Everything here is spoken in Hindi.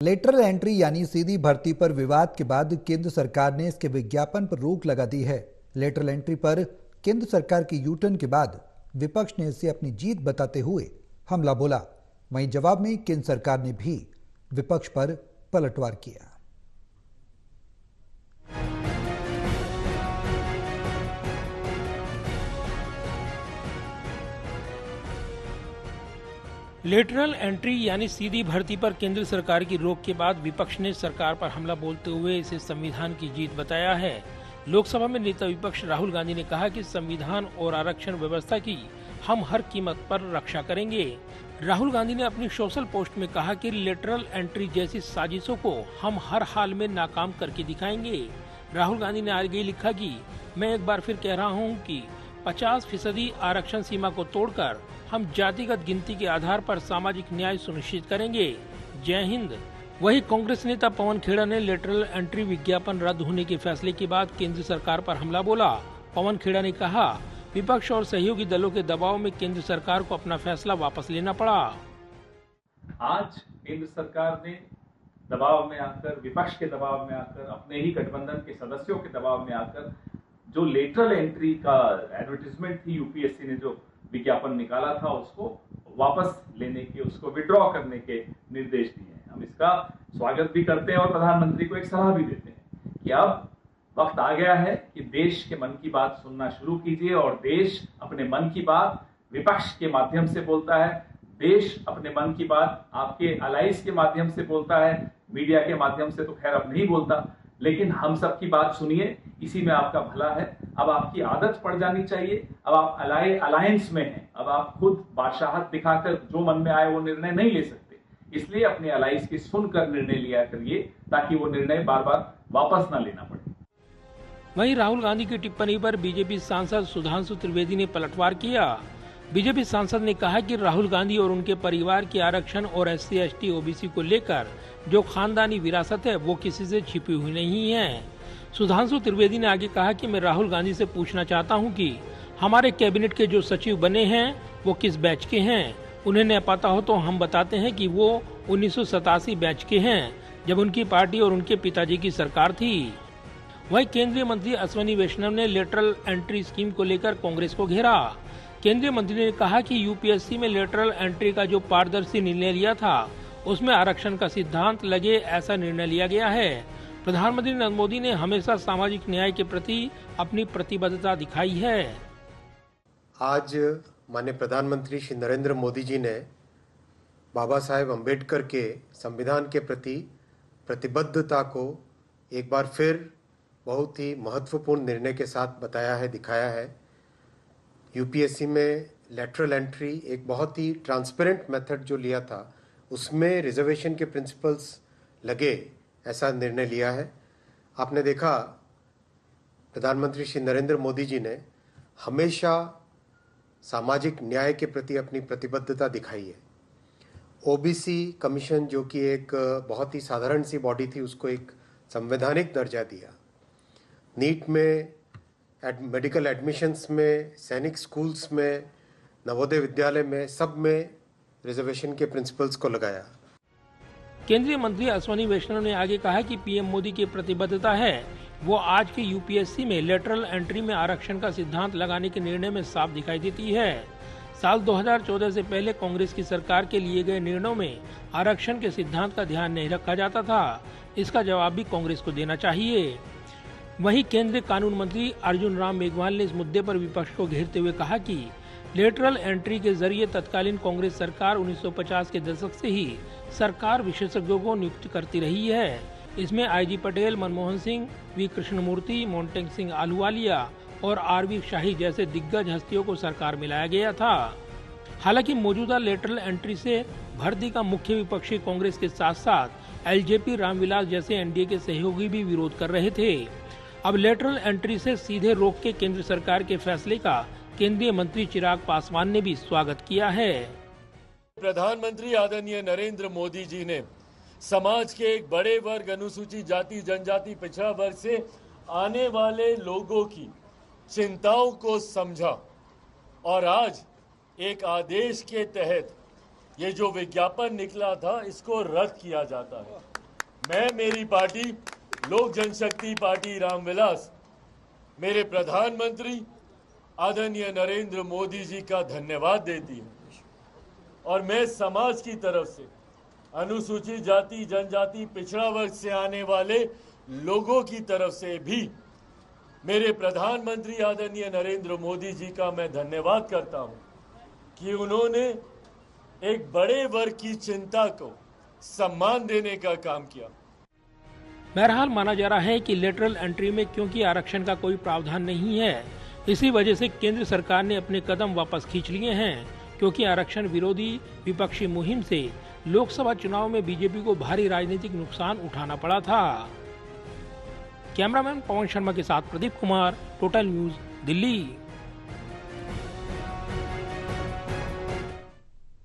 लेटरल एंट्री यानी सीधी भर्ती पर विवाद के बाद केंद्र सरकार ने इसके विज्ञापन पर रोक लगा दी है। लेटरल एंट्री पर केंद्र सरकार के यूटर्न के बाद विपक्ष ने इसे अपनी जीत बताते हुए हमला बोला। वहीं जवाब में केंद्र सरकार ने भी विपक्ष पर पलटवार किया। लेटरल एंट्री यानी सीधी भर्ती पर केंद्र सरकार की रोक के बाद विपक्ष ने सरकार पर हमला बोलते हुए इसे संविधान की जीत बताया है। लोकसभा में नेता विपक्ष राहुल गांधी ने कहा कि संविधान और आरक्षण व्यवस्था की हम हर कीमत पर रक्षा करेंगे। राहुल गांधी ने अपनी सोशल पोस्ट में कहा कि लेटरल एंट्री जैसी साजिशों को हम हर हाल में नाकाम करके दिखाएंगे। राहुल गांधी ने आगे लिखा कि मैं एक बार फिर कह रहा हूं कि 50% आरक्षण सीमा को तोड़कर हम जातिगत गिनती के आधार पर सामाजिक न्याय सुनिश्चित करेंगे। जय हिंद। वहीं कांग्रेस नेता पवन खेड़ा ने लेटरल एंट्री विज्ञापन रद्द होने के फैसले के बाद केंद्र सरकार पर हमला बोला। पवन खेड़ा ने कहा, विपक्ष और सहयोगी दलों के दबाव में केंद्र सरकार को अपना फैसला वापस लेना पड़ा। आज केंद्र सरकार ने दबाव में आकर, विपक्ष के दबाव में आकर, अपने ही गठबंधन के सदस्यों के दबाव में आकर जो लेटरल एंट्री का एडवर्टाइजमेंट थी, यूपीएससी ने जो विज्ञापन निकाला था, उसको वापस लेने के, उसको विड्रॉ करने के निर्देश दिए हैं। हम इसका स्वागत भी करते हैं और प्रधानमंत्री को एक सलाह भी देते हैं कि अब वक्त आ गया है कि देश के मन की बात सुनना शुरू कीजिए। और देश अपने मन की बात विपक्ष के माध्यम से बोलता है, देश अपने मन की बात आपके अलाइज के माध्यम से बोलता है, मीडिया के माध्यम से तो खैर अब नहीं बोलता, लेकिन हम सब की बात सुनिए, इसी में आपका भला है। अब आपकी आदत पड़ जानी चाहिए। अब आप अलायंस में हैं, अब आप खुद बादशाहत दिखाकर जो मन में आए वो निर्णय नहीं ले सकते, इसलिए अपने अलायंस की सुनकर निर्णय लिया करिए ताकि वो निर्णय बार बार वापस ना लेना पड़े। वहीं राहुल गांधी की टिप्पणी पर बीजेपी सांसद सुधांशु त्रिवेदी ने पलटवार किया। बीजेपी सांसद ने कहा कि राहुल गांधी और उनके परिवार के आरक्षण और SC, ST, OBC को लेकर जो खानदानी विरासत है वो किसी से छिपी हुई नहीं है। सुधांशु त्रिवेदी ने आगे कहा कि मैं राहुल गांधी से पूछना चाहता हूं कि हमारे कैबिनेट के जो सचिव बने हैं वो किस बैच के हैं। उन्हें न पता हो तो हम बताते हैं कि वो 1987 बैच के हैं, जब उनकी पार्टी और उनके पिताजी की सरकार थी। वहीं केंद्रीय मंत्री अश्विनी वैष्णव ने लेटरल एंट्री स्कीम को लेकर कांग्रेस को घेरा। केंद्रीय मंत्री ने कहा कि यूपीएससी में लेटरल एंट्री का जो पारदर्शी निर्णय लिया था उसमें आरक्षण का सिद्धांत लगे, ऐसा निर्णय लिया गया है। प्रधानमंत्री नरेंद्र मोदी ने हमेशा सामाजिक न्याय के प्रति अपनी प्रतिबद्धता दिखाई है। आज माननीय प्रधानमंत्री श्री नरेंद्र मोदी जी ने बाबा साहेब अम्बेडकर के संविधान के प्रति प्रतिबद्धता को एक बार फिर बहुत ही महत्वपूर्ण निर्णय के साथ बताया है, दिखाया है। यूपीएससी में लेटरल एंट्री एक बहुत ही ट्रांसपेरेंट मेथड जो लिया था, उसमें रिजर्वेशन के प्रिंसिपल्स लगे, ऐसा निर्णय लिया है। आपने देखा प्रधानमंत्री श्री नरेंद्र मोदी जी ने हमेशा सामाजिक न्याय के प्रति अपनी प्रतिबद्धता दिखाई है। ओबीसी कमीशन जो कि एक बहुत ही साधारण सी बॉडी थी, उसको एक संवैधानिक दर्जा दिया। नीट में, मेडिकल एडमिशन्स में, सैनिक स्कूल्स में, नवोदय विद्यालय में, सब में रिजर्वेशन के प्रिंसिपल्स को लगाया। केंद्रीय मंत्री अश्विनी वैष्णव ने आगे कहा कि पीएम मोदी की प्रतिबद्धता है वो आज के यूपीएससी में लेटरल एंट्री में आरक्षण का सिद्धांत लगाने के निर्णय में साफ दिखाई देती है। साल 2014 से पहले कांग्रेस की सरकार के लिए गए निर्णयों में आरक्षण के सिद्धांत का ध्यान नहीं रखा जाता था। इसका जवाब भी कांग्रेस को देना चाहिए। वहीं केंद्रीय कानून मंत्री अर्जुन राम मेघवाल ने इस मुद्दे पर विपक्ष को घेरते हुए कहा कि लेटरल एंट्री के जरिए तत्कालीन कांग्रेस सरकार 1950 के दशक से ही सरकार विशेषज्ञों को नियुक्त करती रही है। इसमें IG पटेल, मनमोहन सिंह, V कृष्णमूर्ति, मोन्टेक सिंह आलूवालिया और RV शाही जैसे दिग्गज हस्तियों को सरकार में लाया गया था। हालांकि मौजूदा लेटरल एंट्री से भर्ती का मुख्य विपक्षी कांग्रेस के साथ साथ LJP रामविलास जैसे NDA के सहयोगी भी विरोध कर रहे थे। अब लेटरल एंट्री से सीधे रोक के केंद्र सरकार के फैसले का केंद्रीय मंत्री चिराग पासवान ने भी स्वागत किया है। प्रधानमंत्री आदरणीय नरेंद्र मोदी जी ने समाज के एक बड़े वर्ग, अनुसूचित जाति, जनजाति, पिछड़ा वर्ग से आने वाले लोगों की चिंताओं को समझा और आज एक आदेश के तहत ये जो विज्ञापन निकला था इसको रद्द किया जाता है। मैं मेरी पार्टी लोक जनशक्ति पार्टी रामविलास मेरे प्रधानमंत्री आदरणीय नरेंद्र मोदी जी का धन्यवाद देती हूँ और मैं समाज की तरफ से अनुसूचित जाति जनजाति पिछड़ा वर्ग से आने वाले लोगों की तरफ से भी मेरे प्रधानमंत्री आदरणीय नरेंद्र मोदी जी का मैं धन्यवाद करता हूं कि उन्होंने एक बड़े वर्ग की चिंता को सम्मान देने का काम किया। बहरहाल माना जा रहा है कि लेटरल एंट्री में क्योंकि आरक्षण का कोई प्रावधान नहीं है, इसी वजह से केंद्र सरकार ने अपने कदम वापस खींच लिए हैं, क्योंकि आरक्षण विरोधी विपक्षी मुहिम से लोकसभा चुनाव में बीजेपी को भारी राजनीतिक नुकसान उठाना पड़ा था। कैमरामैन पवन शर्मा के साथ प्रदीप कुमार, टोटल न्यूज, दिल्ली।